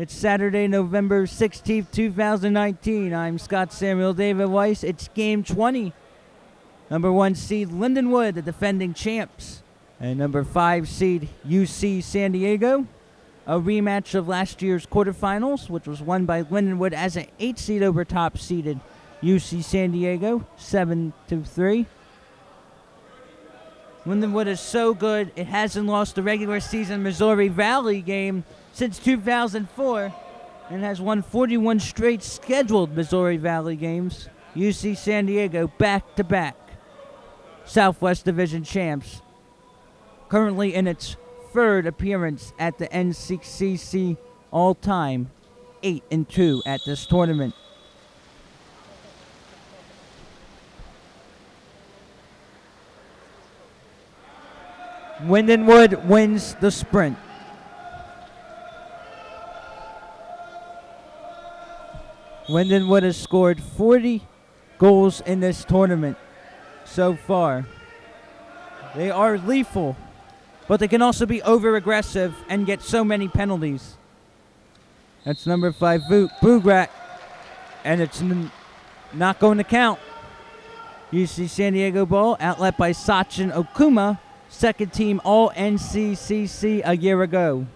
It's Saturday, November 16th, 2019. I'm Scott Samuel David Weiss. It's game 20. Number 1 seed Lindenwood, the defending champs. And number 5 seed UC San Diego. A rematch of last year's quarterfinals, which was won by Lindenwood as an 8 seed over top seeded UC San Diego, 7-3. Lindenwood is so good, it hasn't lost the regular season Missouri Valley game since 2004 and has won 41 straight scheduled Missouri Valley games. UC San Diego back-to-back Southwest Division champs, currently in its third appearance at the NCCC all-time, 8-2 at this tournament. Lindenwood wins the sprint. Lindenwood has scored 40 goals in this tournament so far. They are lethal, but they can also be over-aggressive and get so many penalties. That's number 5, Bugrak, and it's not going to count. UC San Diego ball, outlet by Sachin Okuma, second team All-NCCC a year ago.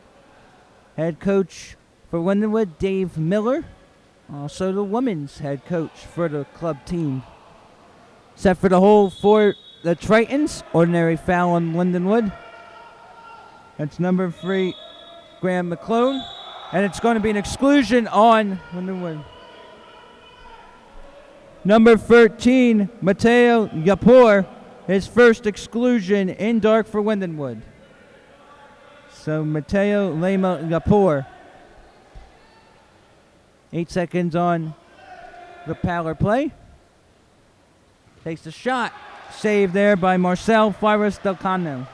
Head coach for Lindenwood, Dave Miller, also the women's head coach for the club team. Set for the hole for the Tritons, ordinary foul on Lindenwood. That's number 3, Graham McClone, and it's going to be an exclusion on Lindenwood. Number 13, Mateo Yapor, his first exclusion in dark for Lindenwood. So Mateo Lema Yapor. 8 seconds on the power play. Takes the shot. Saved there by Marcel Flores Del Cano.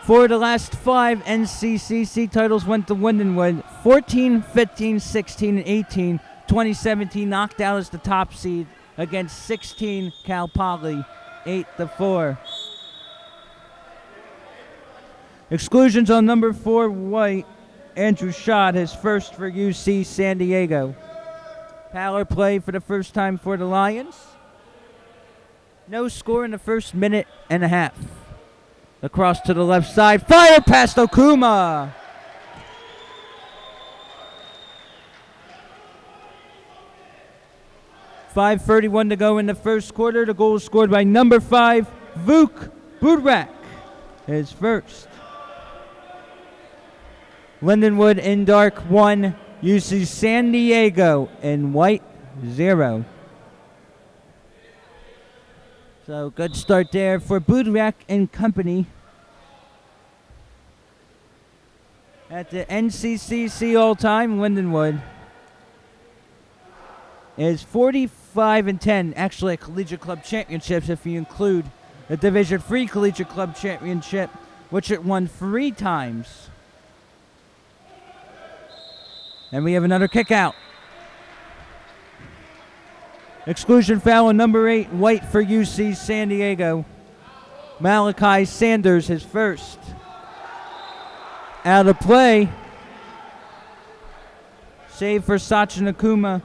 For the last 5 NCCC titles went to Lindenwood. 14, 15, 16, and 18. 2017 knocked out as the top seed against 16 Cal Poly, 8-4. Exclusions on number 4 White, Andrew Schott, his first for UC San Diego. Power play for the first time for the Lions. No score in the first minute and a half. Across to the left side, fire past Okuma. .5:31 to go in the first quarter. The goal was scored by number 5, Vuk Budrak, his first. Lindenwood in dark 1, UC San Diego in white 0. So good start there for Budrak and company. At the NCCC all-time, Lindenwood is 45-10, actually at Collegiate Club Championships if you include the Division III Collegiate Club Championship, which it won 3 times. And we have another kick out. Exclusion foul on number 8, White for UC San Diego. Malachi Sanders, his first. Out of play. Save for Sachin Okuma.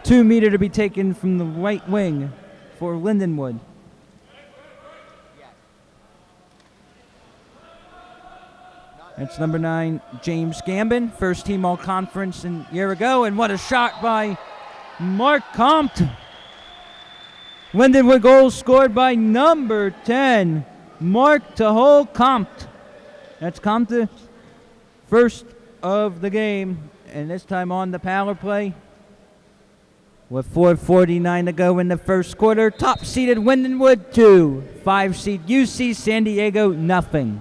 2 meter to be taken from the right wing for Lindenwood. That's number 9, James Gambin, first team all-conference a year ago, and what a shot by Mark Comte. Lindenwood goal scored by number 10, Mark Tahol Comte. That's Comte, first of the game, and this time on the power play. With 4:49 to go in the first quarter, top-seeded Lindenwood 2, 5-seed UC San Diego nothing.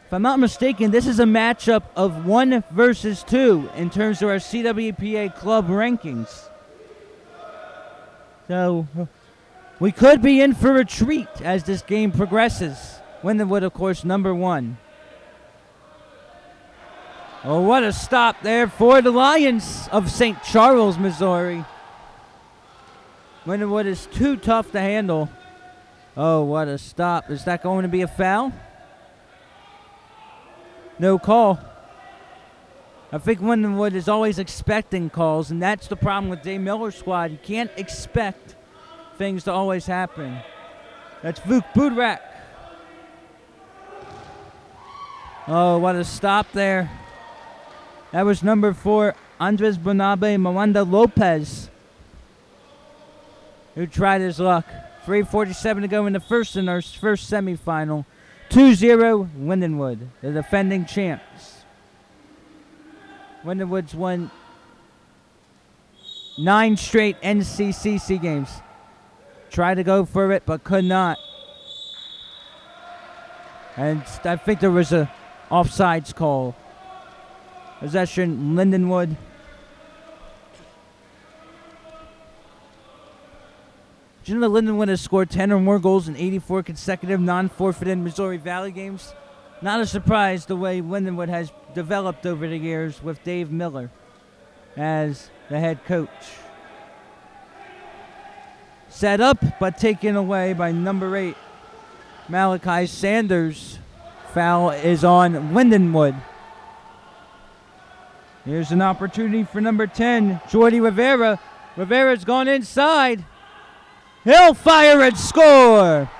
If I'm not mistaken, this is a matchup of 1 versus 2 in terms of our CWPA club rankings. So we could be in for a treat as this game progresses. Lindenwood, of course, number 1. Oh, what a stop there for the Lions of St. Charles, Missouri. Lindenwood is too tough to handle. Oh, what a stop. Is that going to be a foul? No call. I think Lindenwood is always expecting calls, and that's the problem with Dave Miller's squad. You can't expect things to always happen. That's Vuk Budrak. Oh, what a stop there. That was number 4, Andres Bonabe Mawanda Lopez, who tried his luck. 3:47 to go in our first semifinal. 2-0 Lindenwood, the defending champs. Lindenwood's won 9 straight NCCC games. Tried to go for it, but could not. And I think there was a offsides call. Possession, Lindenwood. Do you know that Lindenwood has scored 10 or more goals in 84 consecutive non-forfeited Missouri Valley games? Not a surprise the way Lindenwood has developed over the years with Dave Miller as the head coach. Set up, but taken away by number 8, Malachi Sanders. Foul is on Lindenwood. Here's an opportunity for number 10, Jordy Rivera. Rivera's gone inside. He'll fire and score.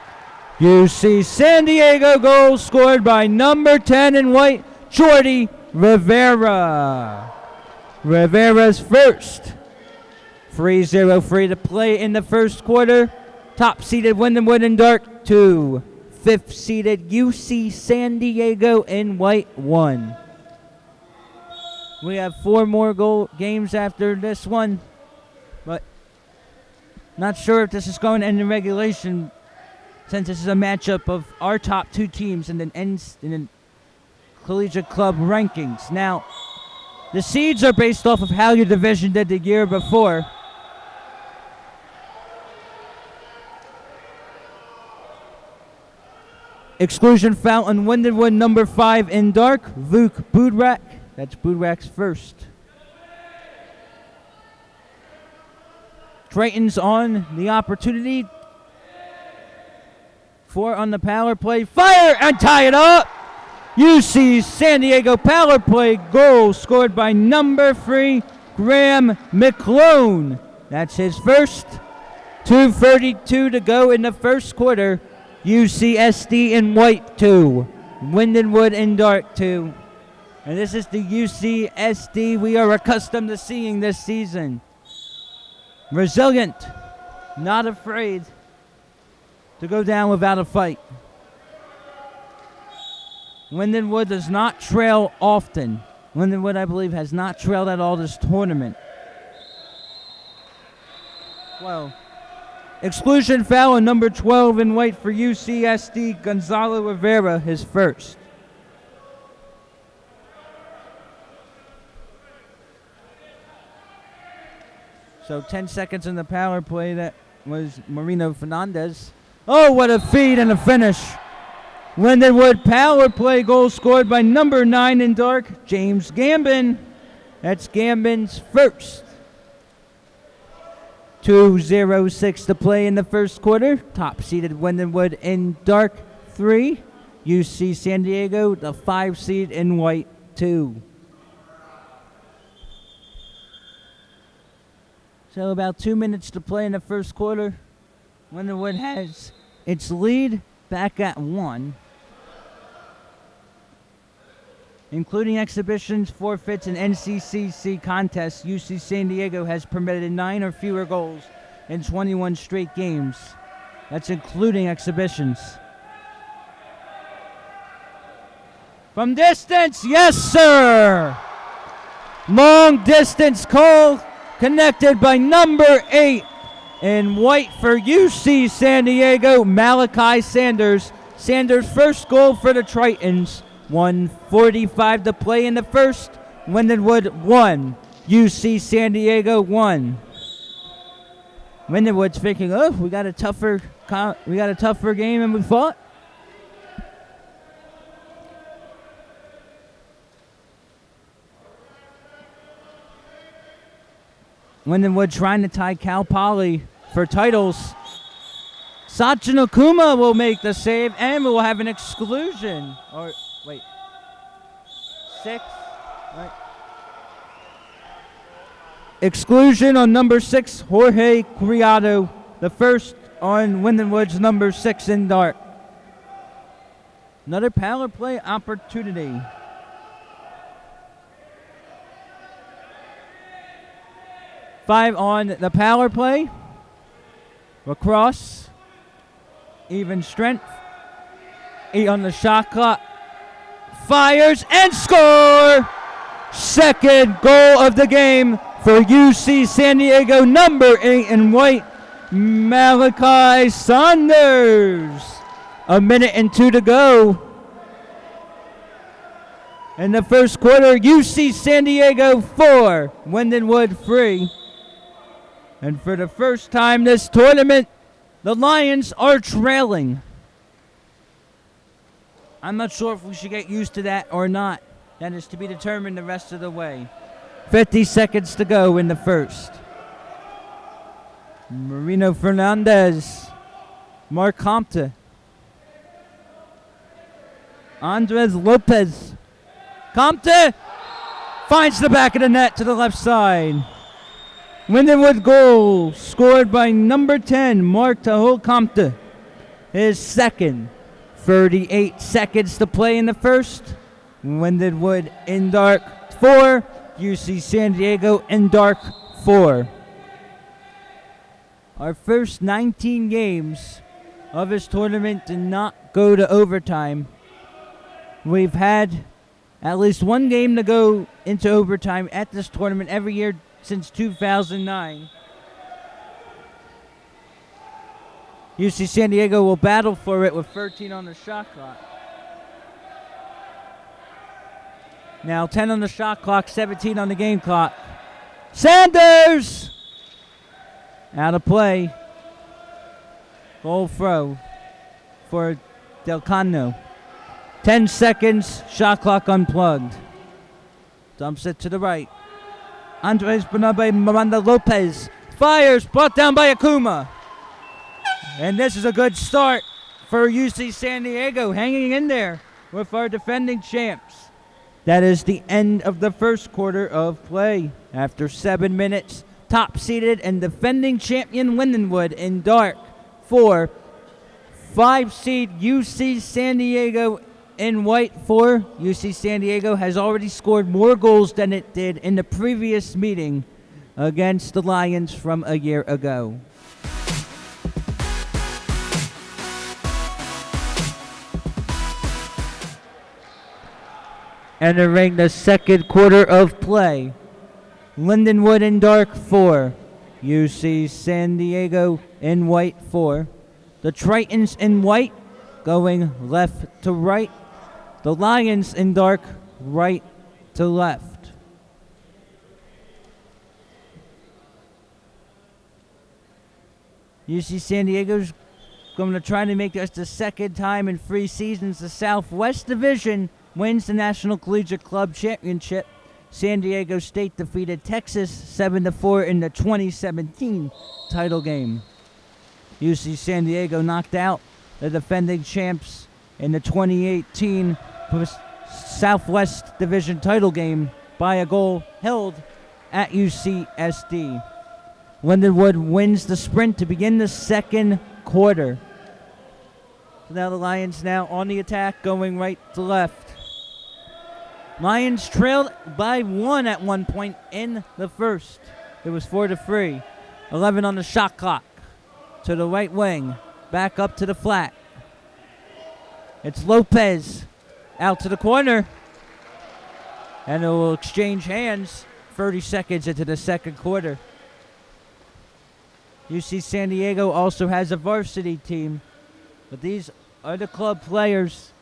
UC San Diego goal scored by number 10 in white, Jordy Rivera. Rivera's first. 3-0 free to play in the first quarter. Top-seeded Lindenwood in dark 2. 5th-seeded UC San Diego in white 1. We have 4 more games after this one, but not sure if this is going to end in regulation, since this is a matchup of our top 2 teams in the Collegiate Club rankings. Now, the seeds are based off of how your division did the year before. Exclusion foul on Lindenwood, number 5 in dark, Vuk Budrak. That's Budrak's first. Triton's on the opportunity. 4 on the power play. Fire and tie it up. UC San Diego power play goal scored by number 3, Graham McClone. That's his first. 2:32 to go in the first quarter. UCSD in white 2. Lindenwood in dark 2. And this is the UCSD we are accustomed to seeing this season. Resilient, not afraid to go down without a fight. Lindenwood does not trail often. Lindenwood, I believe, has not trailed at all this tournament. Well, exclusion foul on number 12 in white for UCSD, Gonzalo Rivera, his first. So 10 seconds in the power play. That was Marino Fernandez. Oh, what a feed and a finish. Lindenwood power play goal scored by number 9 in dark, James Gambin. That's Gambin's first. 2:06 to play in the first quarter. Top-seeded Lindenwood in dark 3. UC San Diego, the 5 seed in white 2. So about 2 minutes to play in the first quarter. Lindenwood has its lead back at 1. Including exhibitions, forfeits, and NCCC contests, UC San Diego has permitted 9 or fewer goals in 21 straight games. That's including exhibitions. From distance, yes, sir! Long distance call. Connected by number 8 in white for UC San Diego, Malachi Sanders. Sanders' first goal for the Tritons. 1:45 to play in the first. Lindenwood 1. UC San Diego 1. Lindenwood's thinking, oh, we got a tougher game than we thought. Lindenwood trying to tie Cal Poly for titles. Sachin Okuma will make the save, and we will have an exclusion. Or, wait. 6. Right. Exclusion on number 6, Jorge Criado. The first on Lindenwood's number 6 in dark. Another power play opportunity. Five on the power play. Lacrosse. Even strength. 8 on the shot clock. Fires and score! Second goal of the game for UC San Diego, number 8 in white, Malachi Saunders. 1:02 to go. In the first quarter, UC San Diego 4, Lindenwood 3. And for the first time this tournament, the Lions are trailing. I'm not sure if we should get used to that or not. That is to be determined the rest of the way. 50 seconds to go in the first. Marino Fernandez. Mark Compte. Andres Lopez. Compte finds the back of the net to the left side. Lindenwood goal scored by number 10, Mark Tahol Compte. His second. 38 seconds to play in the first. Lindenwood in dark 4. UC San Diego in dark 4. Our first 19 games of this tournament did not go to overtime. We've had at least one game to go into overtime at this tournament every year since 2009. UC San Diego will battle for it with 13 on the shot clock. Now 10 on the shot clock, 17 on the game clock. Sanders! Out of play. Goal throw for Del Cano. 10 seconds, shot clock unplugged. Dumps it to the right. Andres Bernabe Miranda Lopez fires, brought down by Akuma. And this is a good start for UC San Diego, hanging in there with our defending champs. That is the end of the first quarter of play. After 7 minutes, top-seeded and defending champion Lindenwood in dark 4. 5-seed UC San Diego in white 4. UC San Diego has already scored more goals than it did in the previous meeting against the Lions from a year ago. Entering the second quarter of play, Lindenwood in dark 4, UC San Diego in white 4. The Tritons in white going left to right. The Lions in dark right to left. UC San Diego's going to try to make this the second time in 3 seasons the Southwest Division wins the National Collegiate Club Championship. San Diego State defeated Texas 7-4 in the 2017 title game. UC San Diego knocked out the defending champs in the 2018 Southwest Division title game by a goal held at UCSD. Lindenwood wins the sprint to begin the second quarter. So now the Lions now on the attack, going right to left. Lions trailed by 1 at one point in the first. It was 4-3. 11 on the shot clock. To the right wing. Back up to the flat. It's Lopez. Out to the corner. And it will exchange hands 30 seconds into the second quarter. UC San Diego also has a varsity team. But these are the club players.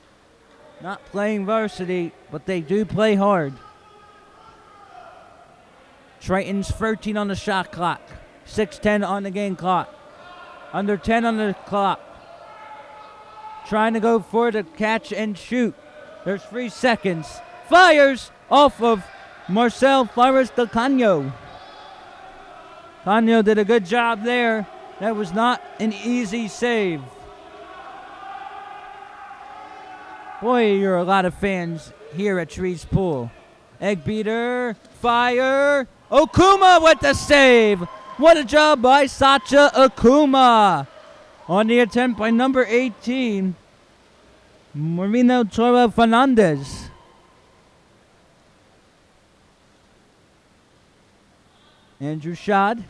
Not playing varsity, but they do play hard. Tritons 13 on the shot clock. 6:10 on the game clock. Under 10 on the clock. Trying to go for the catch and shoot. There's 3 seconds. Fires off of Marcel Flores del Cano. Cano did a good job there That was not an easy save. Boy, you're a lot of fans here at Trees Pool. Egg beater, fire. Okuma with the save. What a job by Sacha Okuma. On the attempt by number 18, Marino Toro Fernandez. Andrew Schad.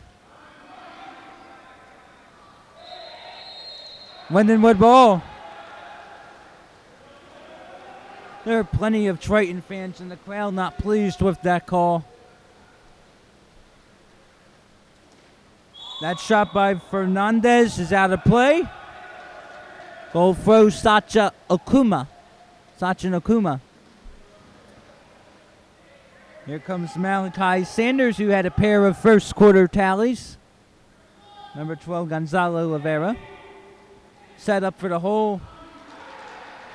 Lindenwood ball. There are plenty of Triton fans in the crowd not pleased with that call. That shot by Fernandez is out of play. Goal throw Sacha Okuma. Sachin Okuma. Here comes Malachi Sanders, who had a pair of first quarter tallies. Number 12, Gonzalo Rivera. Set up for the hole.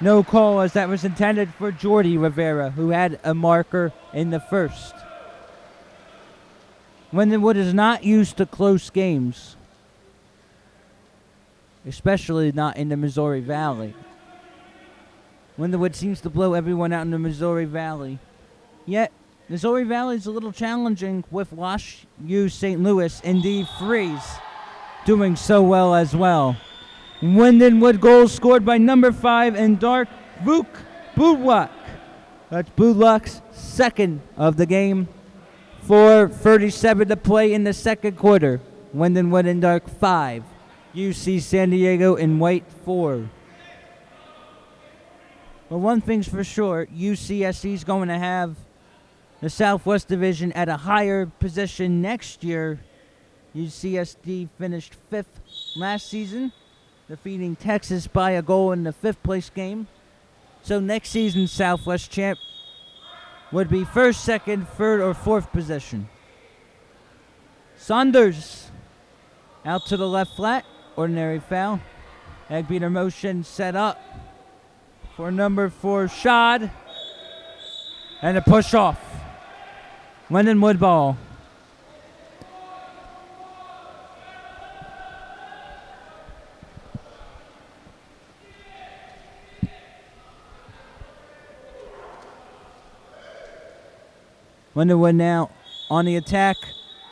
No call, as that was intended for Jordy Rivera, who had a marker in the first. Lindenwood is not used to close games, especially not in the Missouri Valley. Lindenwood seems to blow everyone out in the Missouri Valley. Yet, Missouri Valley is a little challenging with Wash U St. Louis and D. Freeze doing so well as well. Lindenwood goals scored by number 5 and Dark Vuk Budwak. That's Budwak's second of the game. 4:37 to play in the second quarter. Lindenwood and Dark 5. UC San Diego in white 4. Well, one thing's for sure, UCSD is going to have the Southwest Division at a higher position next year. UCSD finished 5th last season, defeating Texas by a goal in the 5th place game. So next season's Southwest champ would be 1st, 2nd, 3rd, or 4th position. Saunders out to the left flat. Ordinary foul. Egg beater motion set up for number 4, Schad. And a push off. Lindenwood ball. Lindenwood now on the attack.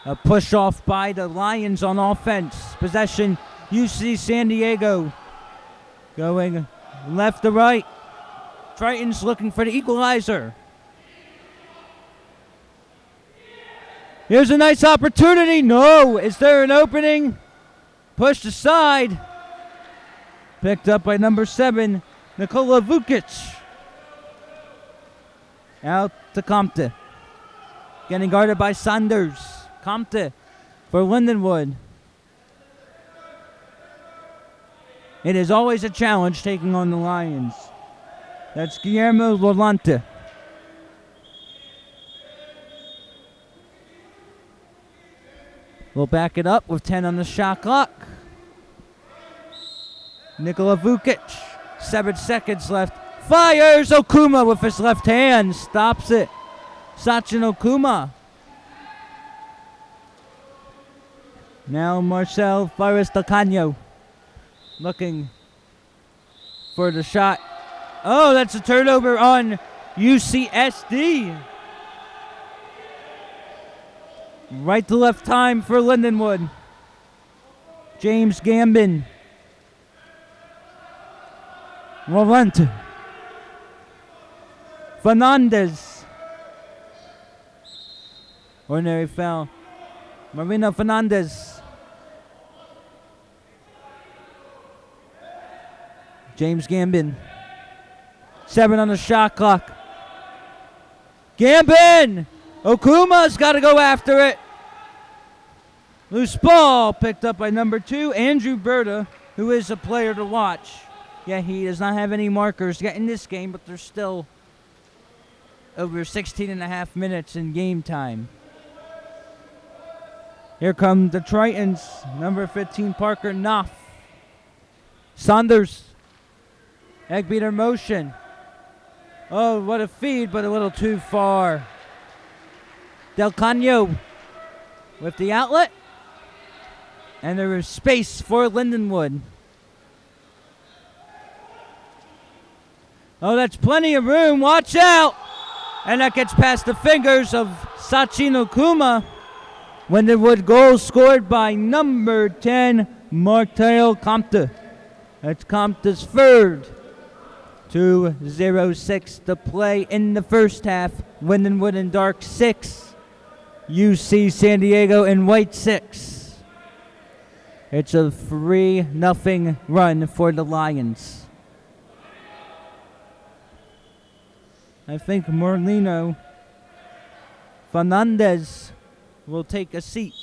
A push off by the Lions on offense. Possession, UC San Diego. Going left to right. Tritons looking for the equalizer. Here's a nice opportunity. No. Is there an opening? Pushed aside. Picked up by number 7, Nikola Vukic. Out to Comte. Getting guarded by Saunders. Comte for Lindenwood. It is always a challenge taking on the Lions. That's Guillermo Volante. We'll back it up with 10 on the shot clock. Nikola Vukic, 7 seconds left. Fires Okuma with his left hand. Stops it. Sachin Okuma. Now Marcel Fares Delcano looking for the shot. Oh, that's a turnover on UCSD. Right to left time for Lindenwood. James Gambin. Laurent. Fernandez. Ordinary foul. Marino Fernandez. James Gambin. 7 on the shot clock. Gambin! Okuma's got to go after it. Loose ball picked up by number 2, Andrew Berta, who is a player to watch. Yeah, he does not have any markers yet in this game, but there's still over 16 and a half minutes in game time. Here come the Tritons. Number 15, Parker Knopf. Saunders. Egg beater motion. Oh, what a feed, but a little too far. Delcano with the outlet. And there is space for Lindenwood. Oh, that's plenty of room. Watch out! And that gets past the fingers of Sachin Okuma. Lindenwood goal scored by number 10, Martel Comte. That's Comte's third. 2:06 to play in the first half. Lindenwood in dark 6. UC San Diego in white 6. It's a 3-0 run for the Lions. I think Morlino Fernandez will take a seat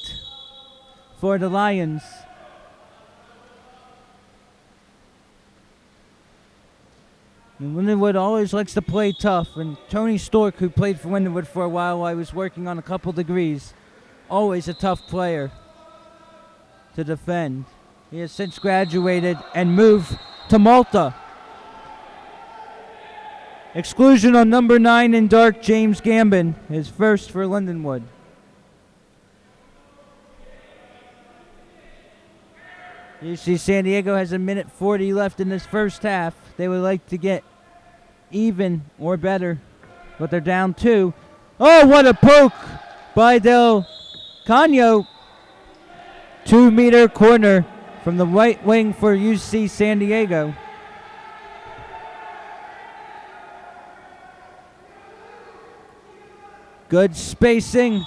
for the Lions. And Lindenwood always likes to play tough, and Tony Stork, who played for Lindenwood for a while I was working on a couple degrees, always a tough player to defend. He has since graduated and moved to Malta. Exclusion on number 9 in dark, James Gambin, his first for Lindenwood. UC San Diego has 1:40 left in this first half. They would like to get even or better, but they're down 2. Oh, what a poke by Del Cano. 2-meter corner from the right wing for UC San Diego. Good spacing.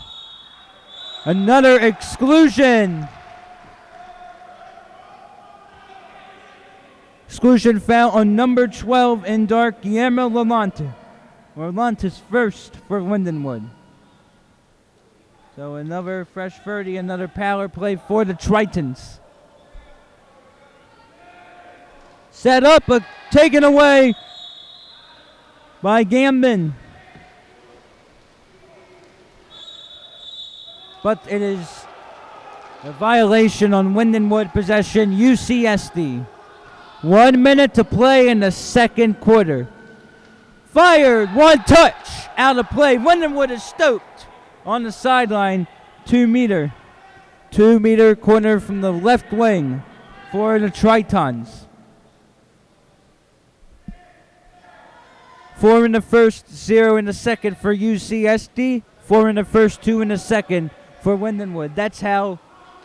Another exclusion. Exclusion foul on number 12 in dark, Guillermo Lalante. Lalante's first for Lindenwood. So another fresh 30, another power play for the Tritons. Set up, but taken away by Gambin. But it is a violation on Lindenwood possession, UCSD. 1 minute to play in the second quarter. Fired, one touch, out of play. Lindenwood is stoked on the sideline, 2-meter. 2-meter corner from the left wing for the Tritons. 4 in the first, 0 in the second for UCSD. 4 in the first, 2 in the second for Lindenwood. That's how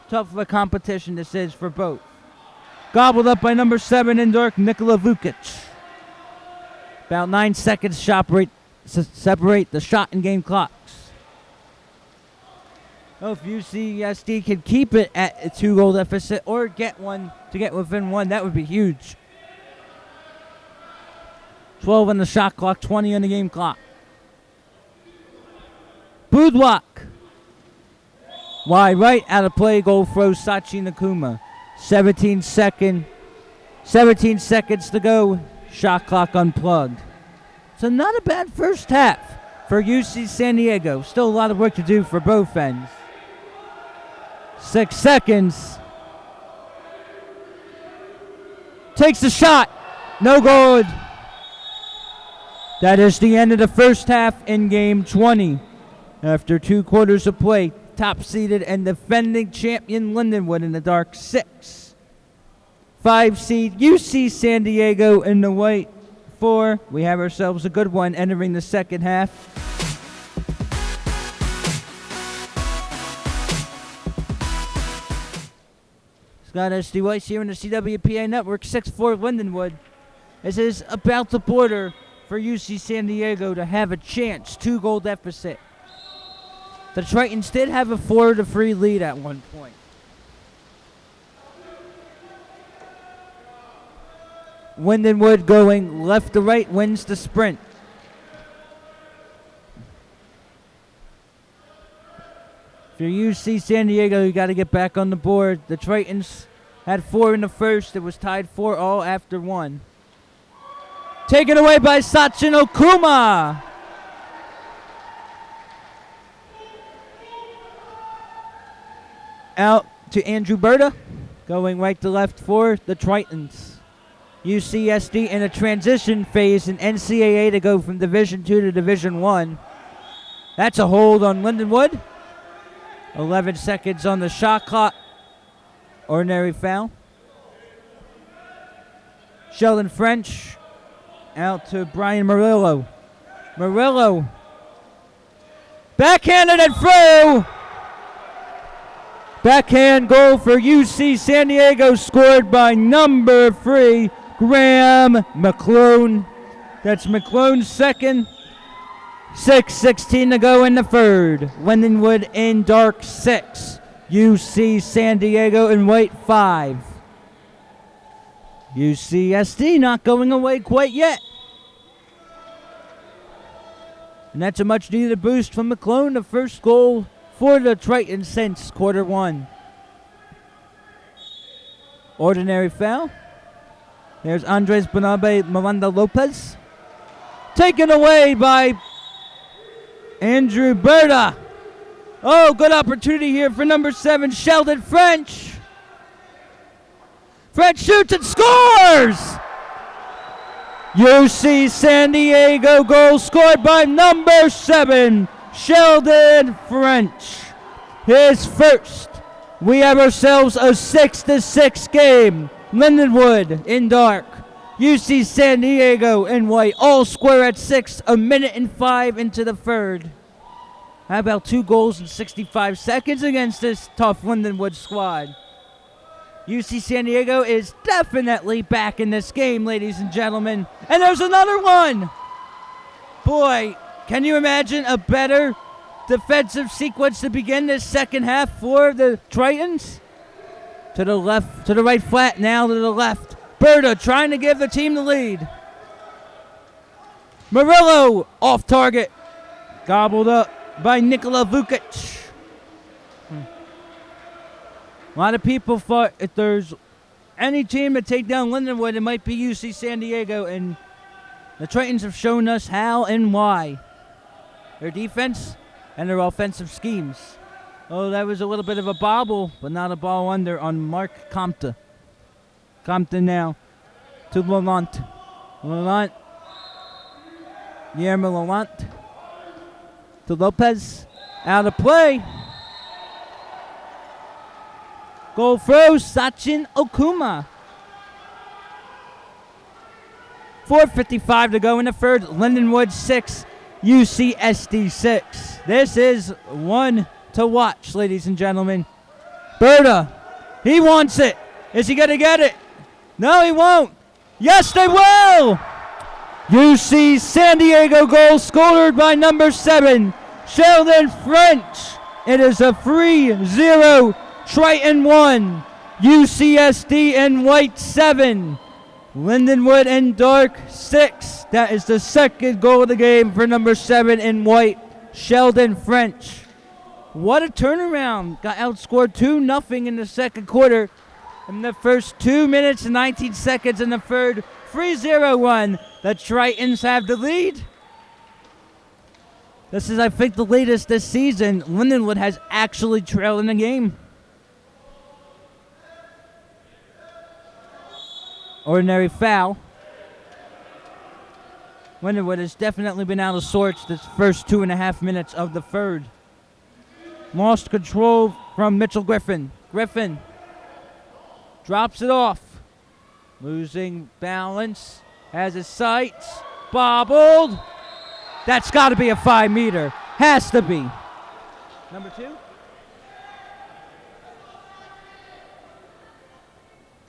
tough of a competition this is for both. Gobbled up by number 7 in dark, Nikola Vukic. About 9 seconds separate the shot and game clocks. Oh, if UCSD can keep it at a 2-goal deficit or get one to get within 1, that would be huge. 12 on the shot clock, 20 on the game clock. Boudwak. Wide right, out of play, goal throws Sachin Okuma. 17 seconds to go. Shot clock unplugged. So not a bad first half for UC San Diego. Still a lot of work to do for both ends. 6 seconds. Takes the shot. No good. That is the end of the first half in game 20. After 2 quarters of play, top-seeded and defending champion Lindenwood in the dark 6. 5 seed UC San Diego in the white 4. We have ourselves a good one entering the second half. Scott S.D. Weiss here in the CWPA Network, 6-4 Lindenwood. This is about the border for UC San Diego to have a chance, 2-goal deficit. The Tritons did have a 4-3 lead at one point. Lindenwood going left to right wins the sprint. If you're UC San Diego, you got to get back on the board. The Tritons had 4 in the first. It was tied 4-all after 1. Taken away by Sachin Okuma. Out to Andrew Berta, going right to left for the Tritons. UCSD in a transition phase in NCAA to go from Division II to Division I. That's a hold on Lindenwood. 11 seconds on the shot clock. Ordinary foul. Sheldon French out to Brian Murillo. Murillo backhanded it through. Backhand goal for UC San Diego, scored by number 3, Graham McClone. That's McClone's second. 6:16 to go in the third. Lindenwood in dark 6. UC San Diego in white 5. UCSD not going away quite yet. And that's a much needed boost from McClone, the first goal for the Tritons since quarter 1. Ordinary foul. There's Andres Bonabe Miranda Lopez. Taken away by Andrew Berta. Oh, good opportunity here for number 7, Sheldon French. French shoots and scores! UC San Diego goal scored by number 7, Sheldon French. His first. We have ourselves a 6-6 game. Lindenwood in dark. UC San Diego in white. All square at 6, a minute and 5 into the third. How about 2 goals in 65 seconds against this tough Lindenwood squad? UC San Diego is definitely back in this game, ladies and gentlemen. And there's another one! Boy, can you imagine a better defensive sequence to begin this second half for the Tritons? To the left, to the right flat, now to the left. Berta trying to give the team the lead. Murillo off target. Gobbled up by Nikola Vukic. A lot of people thought if there's any team to take down Lindenwood, it might be UC San Diego, and the Tritons have shown us how and why. Their defense and their offensive schemes. Oh, that was a little bit of a bobble, but not a ball under on Mark Compton. Compton now to Laurent. Laurent. Guillermo Laurent. To Lopez. Out of play. Goal throws Sachin Okuma. 4:55 to go in the third. Lindenwood 6, UCSD 6. This is one to watch, ladies and gentlemen. Berta, he wants it. Is he going to get it? No, he won't. Yes, they will. UC San Diego goal scored by number 7, Sheldon French. It is a 3-0 Triton 1, UCSD in white 7, Lindenwood in dark 6. That is the second goal of the game for number 7 in white, Sheldon French. What a turnaround. Got outscored 2-0 in the second quarter. In the first 2 minutes and 19 seconds in the third, 3-0 run. The Tritons have the lead. This is, I think, the latest this season Lindenwood has actually trailed in the game. Ordinary foul. Lindenwood has definitely been out of sorts this first 2.5 minutes of the third. Lost control from Mitchell Griffin. Griffin drops it off. Losing balance. Has his sights. Bobbled. That's got to be a 5-meter. Has to be. Number 2.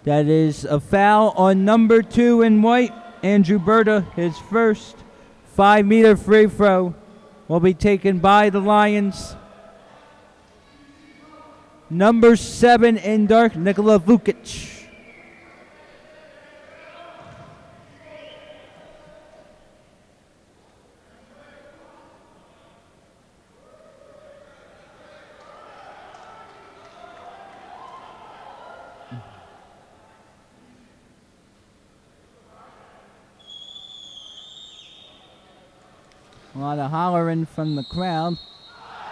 That is a foul on number 2 in white. Andrew Berta, his first 5-meter free throw, will be taken by the Lions. Number 7 in dark, Nikola Vukic. A lot of hollering from the crowd.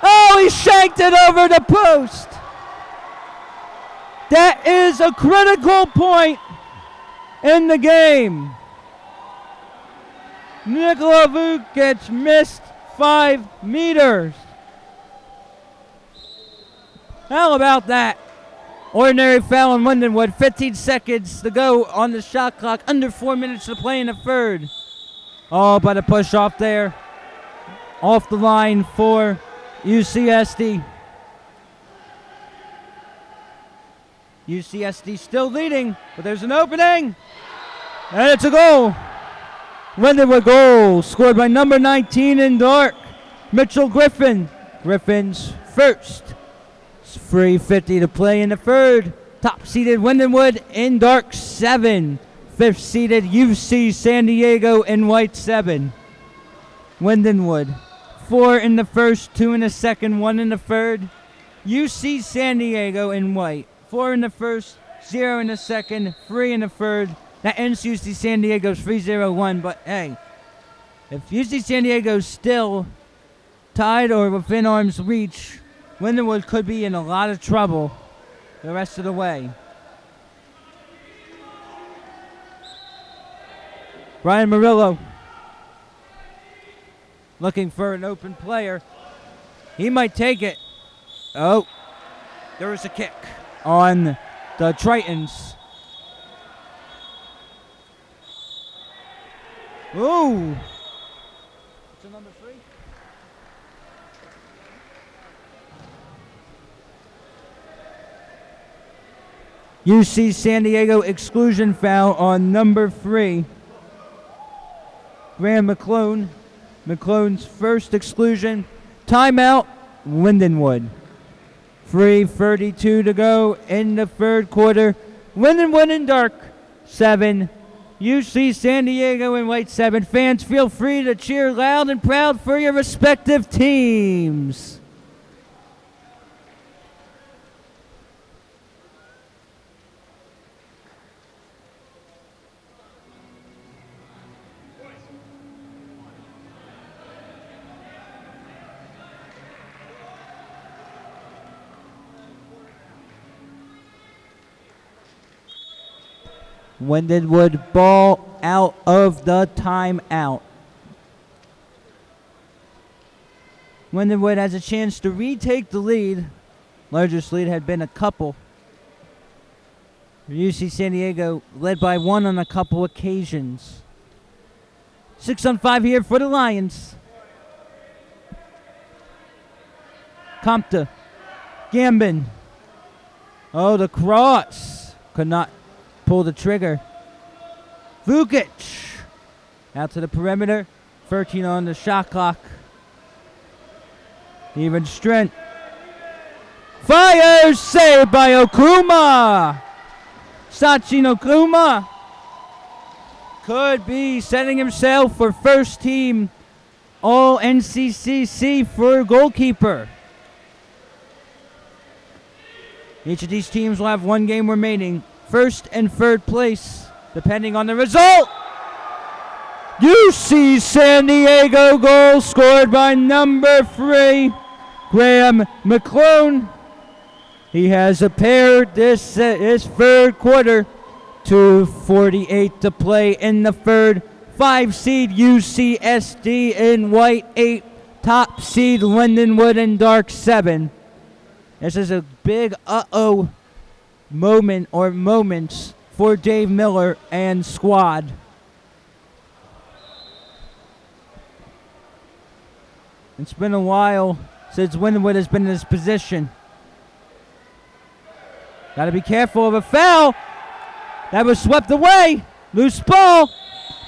Oh, he shanked it over the post. That is a critical point in the game. Nikola Vukic missed 5 meters. How about that? Ordinary foul on Lindenwood. 15 seconds to go on the shot clock. Under 4 minutes to play in the third. Oh, but a push off there. Off the line for UCSD. UCSD still leading, but there's an opening. And it's a goal. Lindenwood goal scored by number 19 in dark, Mitchell Griffin. Griffin's first. It's 3:50 to play in the third. Top-seeded Lindenwood in dark 7. Fifth-seeded UC San Diego in white 7. Lindenwood 4 in the first, 2 in the second, 1 in the third. UC San Diego in white 4 in the first, 0 in the second, 3 in the third. That ends UC San Diego's 3-0-1, but hey, if UC San Diego's still tied or within arm's reach, Lindenwood could be in a lot of trouble the rest of the way. Brian Murillo looking for an open player. He might take it. Oh, there was a kick on the Tritons. Ooh. What's the number 3? UC San Diego exclusion foul on number 3. Graham McClone. McClone's first exclusion. Timeout, Lindenwood. 3:32 to go in the third quarter. Lindenwood in dark 7. UC San Diego in white 7. Fans, feel free to cheer loud and proud for your respective teams. Lindenwood ball out of the timeout. Lindenwood has a chance to retake the lead. Largest lead had been a couple. UC San Diego led by 1 on a couple occasions. 6-on-5 here for the Lions. Compta. Gambin. Oh, the cross. Could not pull the trigger. Vukic out to the perimeter. 13 on the shot clock. Even strength. Fires! Saved by Okuma! Sachin Okuma could be setting himself for first team All NCCC for goalkeeper. Each of these teams will have 1 game remaining. First and third place, depending on the result. UC San Diego goal scored by number 3, Graham McClone. He has paired this third quarter. 2:48 to play in the third. 5 seed UCSD in white 8. Top seed Lindenwood in dark 7. This is a big uh-oh moment or moments for Dave Miller and squad. It's been a while since Lindenwood has been in this position. Got to be careful of a foul. That was swept away. Loose ball.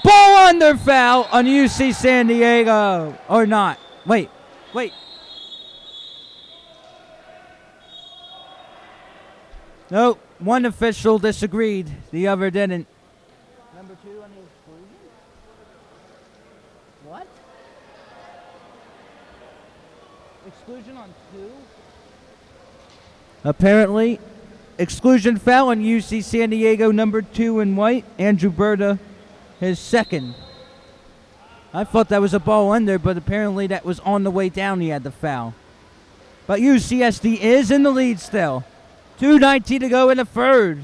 Ball under foul on UC San Diego. Or not. Wait. No, one official disagreed. The other didn't. Number 2 on the exclusion? What? Exclusion on 2? Apparently, exclusion foul on UC San Diego, number 2 in white. Andrew Berta, his second. I thought that was a ball under, but apparently that was on the way down. He had the foul. But UCSD is in the lead still. 2:19 to go in the third.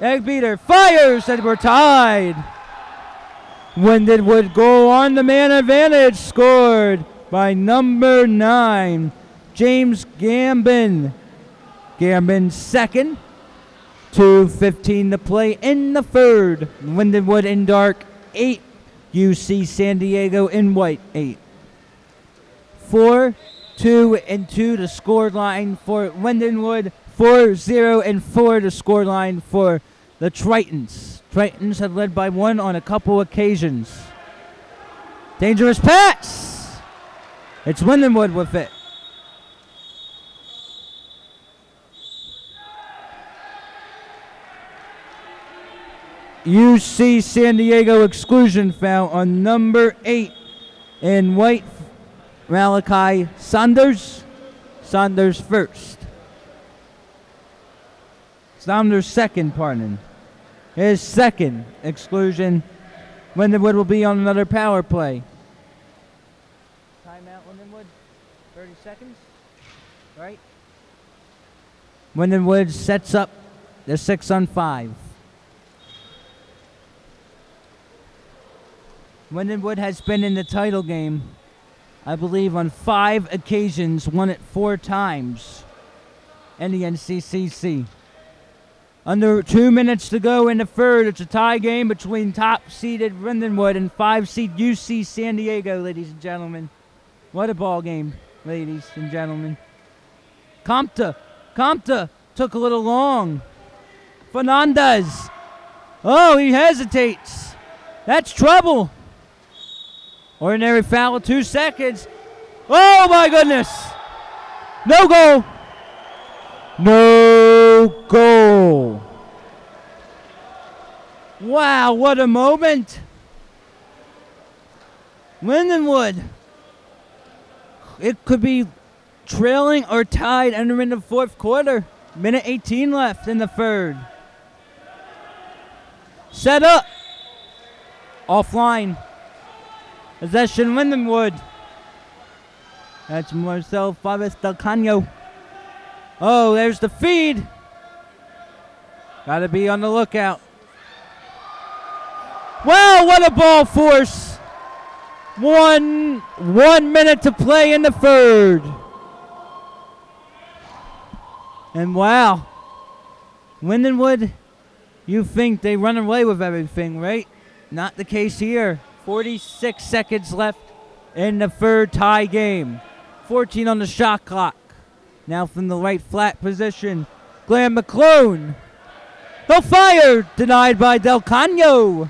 Egg beater fires, and we're tied. Lindenwood goal on the man advantage, scored by number 9, James Gambin. Gambin second. 2:15 to play in the third. Lindenwood in dark 8. UC San Diego in white 8. 4, 2, and 2 the score line for Lindenwood. 4-0 and 4 the score line for the Tritons. Tritons have led by 1 on a couple occasions. Dangerous pass. It's Lindenwood with it. UC San Diego exclusion foul on number 8 in white, Malachi Saunders. Saunders first. Saunders second, pardon. His second exclusion. Lindenwood will be on another power play. Timeout, Lindenwood. 30 seconds. Right? Lindenwood sets up the 6-on-5. Lindenwood has been in the title game, I believe, on 5 occasions, won it 4 times in the NCCC. Under 2 minutes to go in the third, it's a tie game between top-seeded Lindenwood and 5-seed UC San Diego, ladies and gentlemen. What a ball game, ladies and gentlemen. Compta took a little long. Fernandez. Oh, he hesitates. That's trouble. Ordinary foul of 2 seconds. Oh, my goodness. No goal. No goal. Wow, what a moment. Lindenwood. It could be trailing or tied entering the fourth quarter. Minute 18 left in the third. Set up. Offline. Possession Lindenwood. That's Marcel Faves Del Cano. Oh, there's the feed. Got to be on the lookout. Wow, what a ball force. 1 minute to play in the third. And wow, Lindenwood, you think they run away with everything, right? Not the case here. 46 seconds left in the third tie game. 14 on the shot clock. Now from the right flat position, Glenn McClone. No fire! Denied by Del Cano.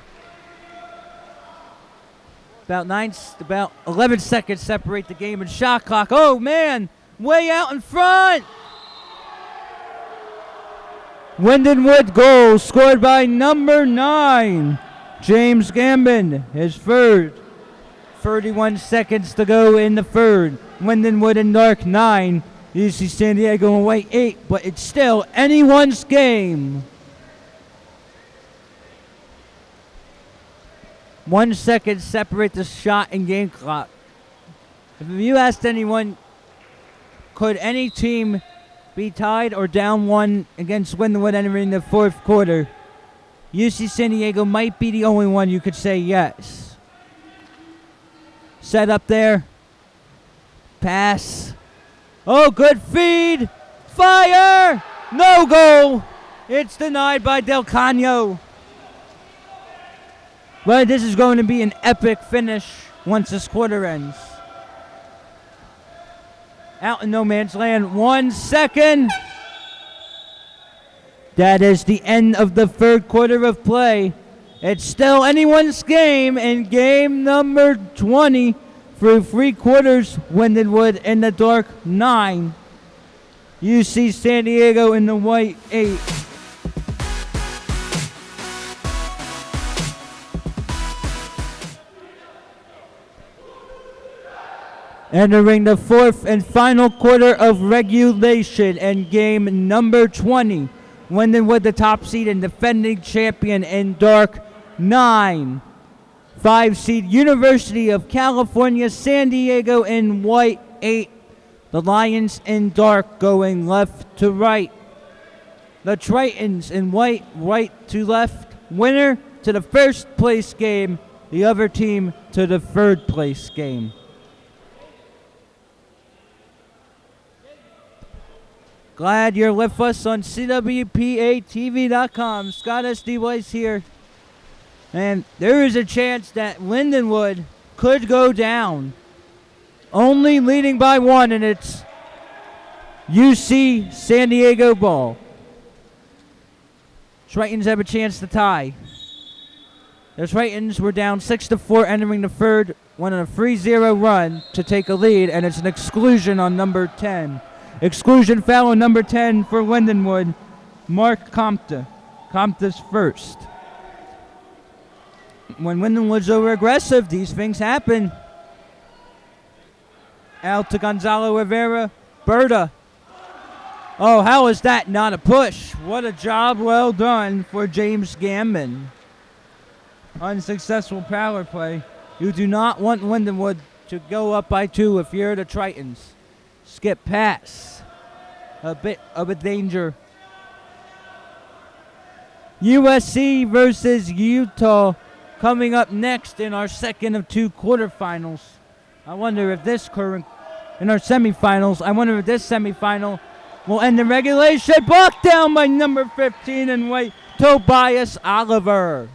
About 11 seconds separate the game and shot clock. Oh man, way out in front. Lindenwood goal scored by number 9. James Gambin, his third. 31 seconds to go in the third. Lindenwood in dark 9. UC San Diego in white 8, but it's still anyone's game. 1 second separate the shot and game clock. If you asked anyone, could any team be tied or down 1 against Lindenwood entering the fourth quarter? UC San Diego might be the only one you could say yes. Set up there. Pass. Oh, good feed. Fire. No goal. It's denied by Del Cano. But this is going to be an epic finish once this quarter ends. Out in no man's land. 1 second. That is the end of the third quarter of play. It's still anyone's game in game number 20 through 3 quarters. Lindenwood in the dark 9. UC San Diego in the white 8. Entering the fourth and final quarter of regulation and game number 20. Lindenwood, the top seed and defending champion in dark 9. 5-seed University of California, San Diego in white 8. The Lions in dark going left to right. The Tritons in white, right to left. Winner to the first place game. The other team to the third place game. Glad you're with us on CWPATV.com. Scott S.D. Weiss here. And there is a chance that Lindenwood could go down. Only leading by 1, and it's UC San Diego ball. Tritons have a chance to tie. The Tritons were down 6-4 entering the third, went on a 3-0 run to take a lead, and it's an exclusion on number 10. Exclusion foul on number 10 for Lindenwood, Mark Compta. Compta's first. When Lindenwood's over aggressive, these things happen. Out to Gonzalo Rivera. Berta. Oh, how is that not a push? What a job well done for James Gambin. Unsuccessful power play. You do not want Lindenwood to go up by 2 if you're the Tritons. Skip pass. A bit of a danger. USC versus Utah coming up next in our second of 2 quarterfinals. I wonder if this in our semifinals, I wonder if this semifinal will end in regulation. Blocked down by number 15 in white, Tobias Oliver.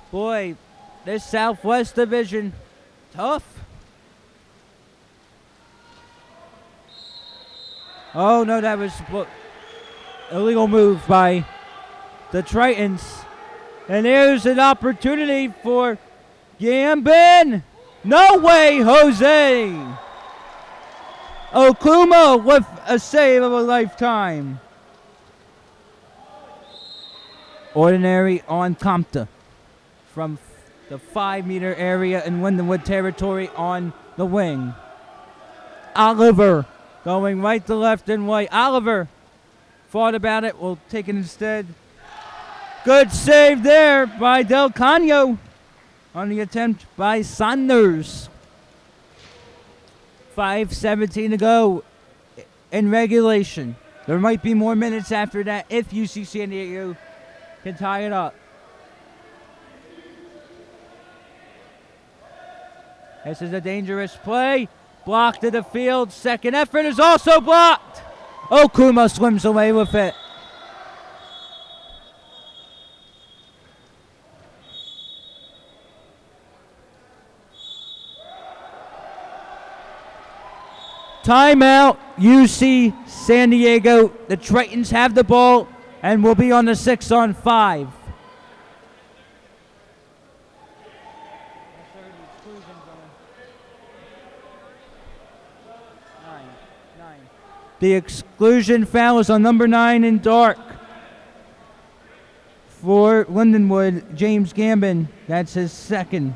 Boy, this Southwest Division, tough. Oh, no, that was illegal move by the Tritons. And there's an opportunity for Gambin. No way, Jose. Okuma with a save of a lifetime. Ordinary on Compta from the 5-meter area in Lindenwood territory on the wing. Oliver going right to left and white. Oliver thought about it. Will take it instead. Good save there by Del Cano on the attempt by Saunders. 5:17 to go in regulation. There might be more minutes after that if UC San Diego can tie it up. This is a dangerous play. Blocked to the field. Second effort is also blocked. Okuma swims away with it. Timeout, UC San Diego. The Tritons have the ball and will be on the 6-on-5. The exclusion foul is on number 9 in dark. For Lindenwood, James Gambin. That's his second.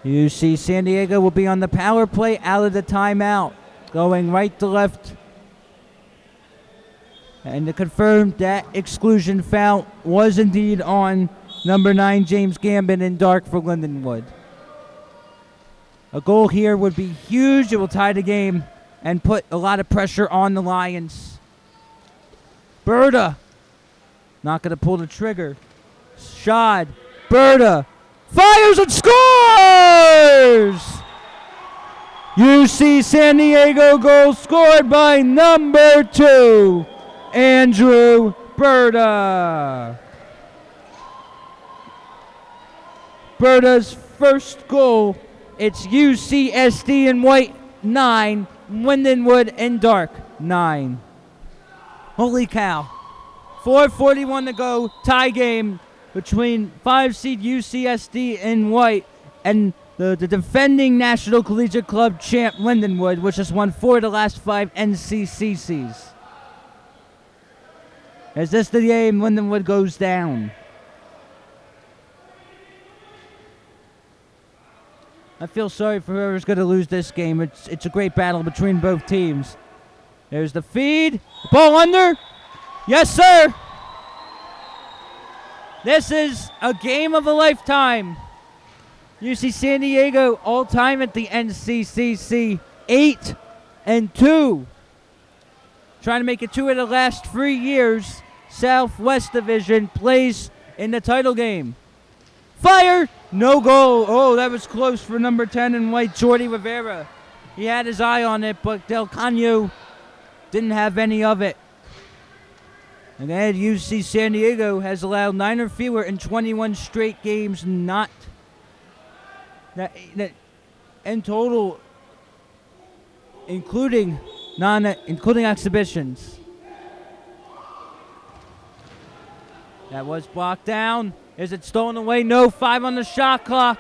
UC San Diego will be on the power play out of the timeout. Going right to left. And to confirm that exclusion foul was indeed on number 9, James Gambin in dark for Lindenwood. A goal here would be huge. It will tie the game and put a lot of pressure on the Lions. Berta. Not going to pull the trigger. Shad. Berta. Fires and scores! UC San Diego goal scored by number 2, Andrew Berta. Berta's first goal. It's UCSD in white 9, Lindenwood in dark 9. Holy cow. 4:41 to go, tie game between 5-seed UCSD in white and the defending National Collegiate Club champ Lindenwood, which has won 4 of the last 5 NCCCs. Is this the game Lindenwood goes down? I feel sorry for whoever's going to lose this game. It's a great battle between both teams. There's the feed. Ball under. Yes, sir. This is a game of a lifetime. UC San Diego all-time at the NCCC, 8-2. Trying to make it 2 of the last 3 years. Southwest Division plays in the title game. Fire! No goal. Oh, that was close for number 10 in white, Jordi Rivera. He had his eye on it, but Del Cano didn't have any of it. Again, UC San Diego has allowed 9 or fewer in 21 straight games, not that in total, including exhibitions. That was blocked down. Is it stolen away? No. 5 on the shot clock.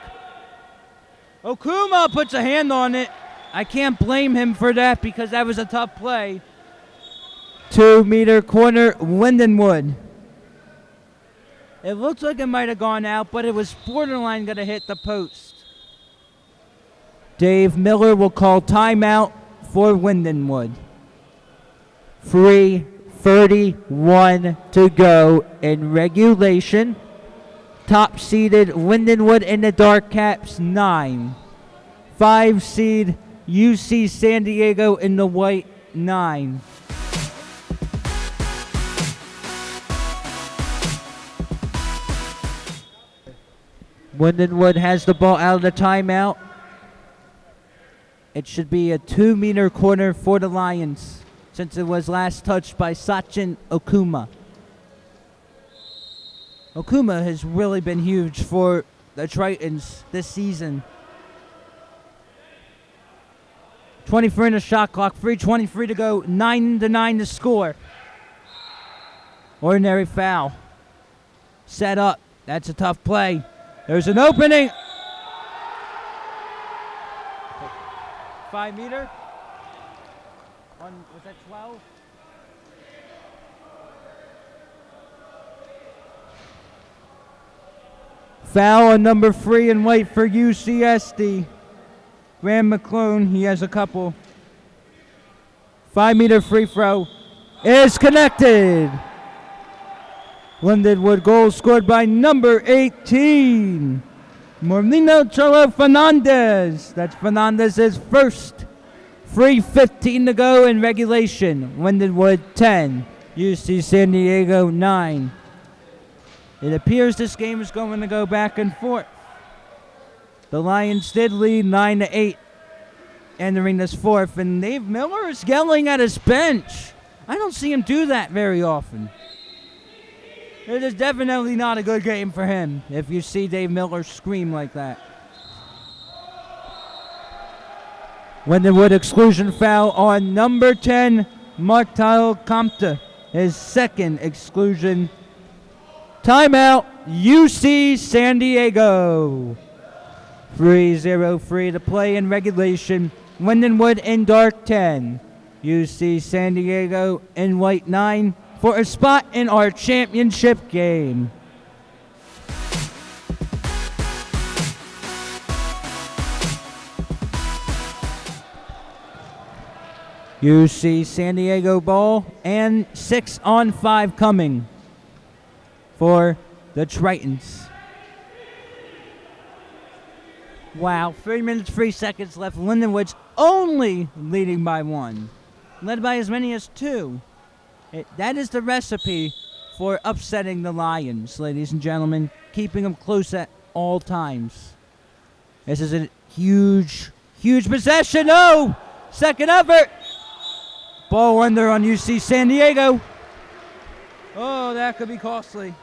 Okuma puts a hand on it. I can't blame him for that because that was a tough play. 2-meter corner, Lindenwood. It looks like it might have gone out, but it was borderline going to hit the post. Dave Miller will call timeout for Lindenwood. 3:31 to go in regulation. Top-seeded Lindenwood in the dark caps, 9. 5-seed UC San Diego in the white, 9. Lindenwood has the ball out of the timeout. It should be a 2-meter corner for the Lions since it was last touched by Sachin Okuma. Okuma has really been huge for the Tritons this season. 24 in the shot clock, 3:23 to go, 9-9 to score. Ordinary foul. Set up. That's a tough play. There's an opening. 5-meter. Was that 12? Foul on number 3 in white for UCSD. Graham McClone, he has a couple. 5-meter free throw is connected. Lindenwood goal scored by number 18, Morlino Cholo Fernandez. That's Fernandez's first. 3:15 to go in regulation. Lindenwood 10, UC San Diego 9. It appears this game is going to go back and forth. The Lions did lead 9-8 entering this fourth, and Dave Miller is yelling at his bench. I don't see him do that very often. It is definitely not a good game for him if you see Dave Miller scream like that. Lindenwood exclusion foul on number 10, Martel Compte. His second exclusion. Timeout, UC San Diego. 3:03 to play in regulation. Lindenwood in dark 10. UC San Diego in white 9 for a spot in our championship game. UC San Diego ball and 6-on-5 coming for the Tritons. Wow, 3 minutes, 3 seconds left. Lindenwood's only leading by 1. Led by as many as 2. That is the recipe for upsetting the Lions, ladies and gentlemen. Keeping them close at all times. This is a huge, huge possession. Oh! Second effort. Ball under on UC San Diego. Oh, that could be costly.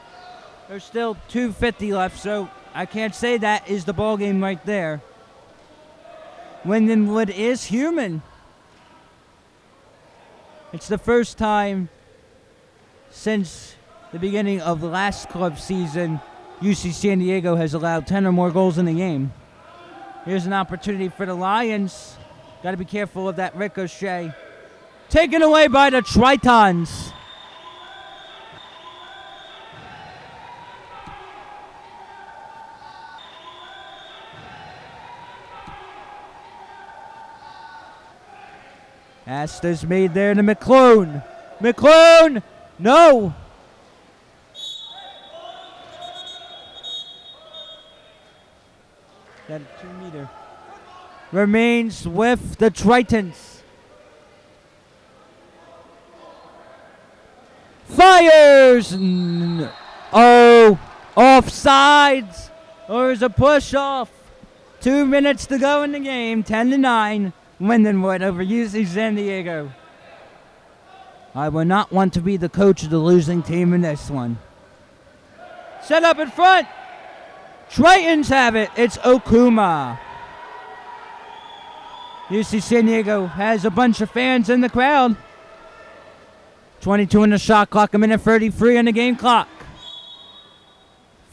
There's still 2:50 left, so I can't say that is the ball game right there. Lindenwood is human. It's the first time since the beginning of the last club season UC San Diego has allowed 10 or more goals in a game. Here's an opportunity for the Lions. Got to be careful of that ricochet. Taken away by the Tritons. Astor's made there to McClone. McClone! No! remains with the Tritons. Fires! Oh, offsides. Or is a push off. 2 minutes to go in the game. 10-9. Lindenwood over UC San Diego. I would not want to be the coach of the losing team in this one. Set up in front. Tritons have it. It's Okuma. UC San Diego has a bunch of fans in the crowd. 22 in the shot clock, a minute 33 on the game clock.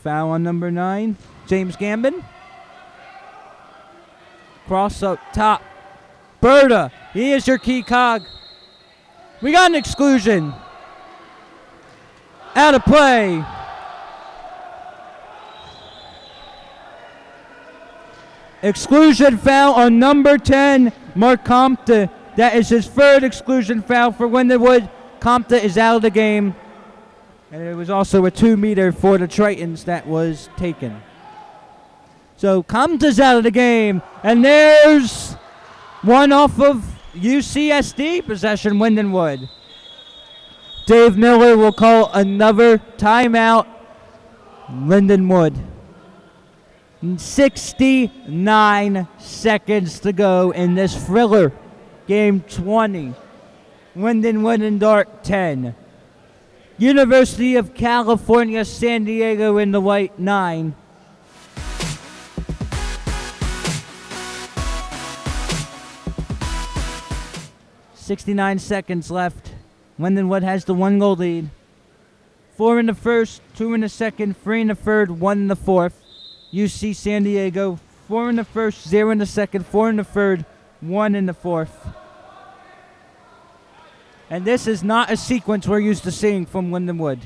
Foul on number 9, James Gambin. Cross up top. Berta, he is your key cog. We got an exclusion. Out of play. Exclusion foul on number 10, Mark Compton. That is his third exclusion foul for Lindenwood. Compton is out of the game. And it was also a 2-meter for the Tritons that was taken. So Compton's out of the game. And there's one off of UCSD possession, Lindenwood. Dave Miller will call another timeout. Lindenwood. 69 seconds to go in this thriller. Game 20. Lindenwood and Dark 10. University of California, San Diego in the white 9. .69 seconds left. Lindenwood has the 1-goal lead. 4 in the first, 2 in the second, 3 in the third, 1 in the fourth. UC San Diego, 4 in the first, 0 in the second, 4 in the third, 1 in the fourth. And this is not a sequence we're used to seeing from Lindenwood.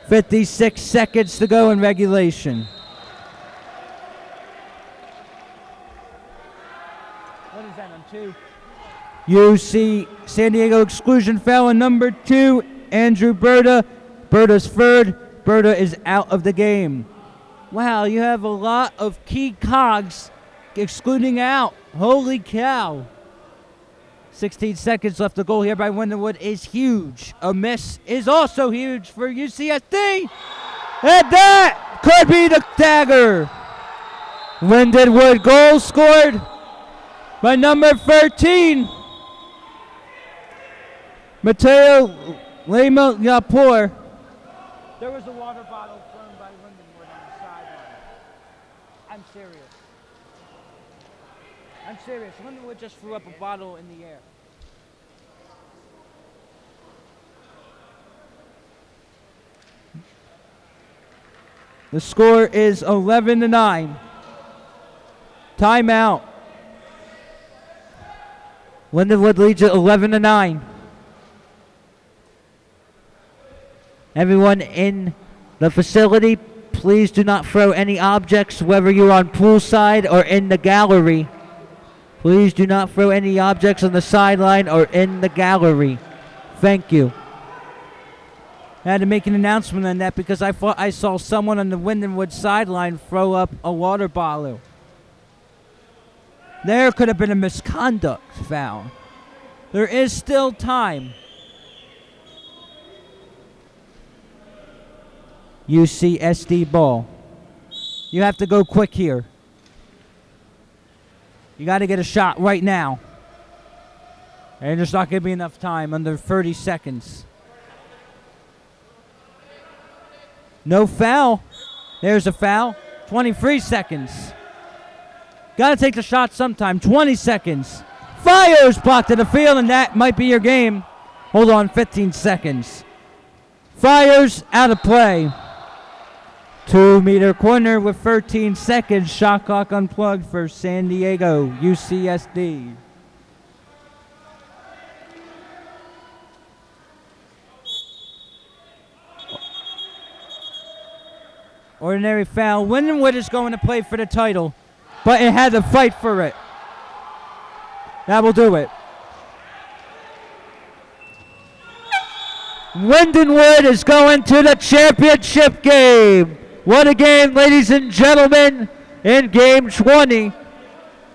56 seconds to go in regulation. What is that on 2? UC San Diego exclusion foul on number 2, Andrew Berta. Berta's third. Berta is out of the game. Wow, you have a lot of key cogs excluding out. Holy cow. 16 seconds left. The goal here by Lindenwood is huge. A miss is also huge for UCSD. And that could be the dagger. Lindenwood goal scored by number 13, Mateo Lema Yapur. There was a water bottle thrown by Lindenwood on the sideline. I'm serious. I'm serious. Lindenwood just threw up a bottle in the air. The score is 11-9. Timeout. Lindenwood leads it 11-9. Everyone in the facility, please do not throw any objects, whether you're on poolside or in the gallery. Please do not throw any objects on the sideline or in the gallery. Thank you. I had to make an announcement on that because I thought I saw someone on the Lindenwood sideline throw up a water bottle. There could have been a misconduct foul. There is still time. UCSD ball. You have to go quick here. You got to get a shot right now. And there's not going to be enough time, under 30 seconds. No foul. There's a foul. 23 seconds. Got to take the shot sometime. 20 seconds. Fires blocked to the field, and that might be your game. Hold on, 15 seconds. Fires out of play. 2-meter corner with 13 seconds. Shot clock unplugged for San Diego, UCSD. Ordinary foul. Lindenwood is going to play for the title, but it had to fight for it. That will do it. Lindenwood is going to the championship game. What a game, ladies and gentlemen. in Game 20.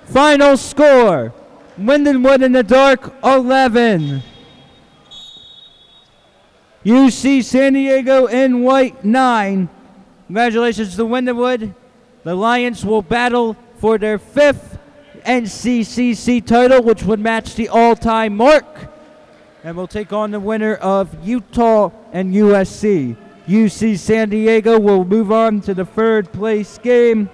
Final score, Lindenwood in the dark, 11. UC San Diego in white, 9. Congratulations to Lindenwood. The Lions will battle for their 5th NCCC title, which would match the all-time mark, and will take on the winner of Utah and USC. UC San Diego will move on to the 3rd place game.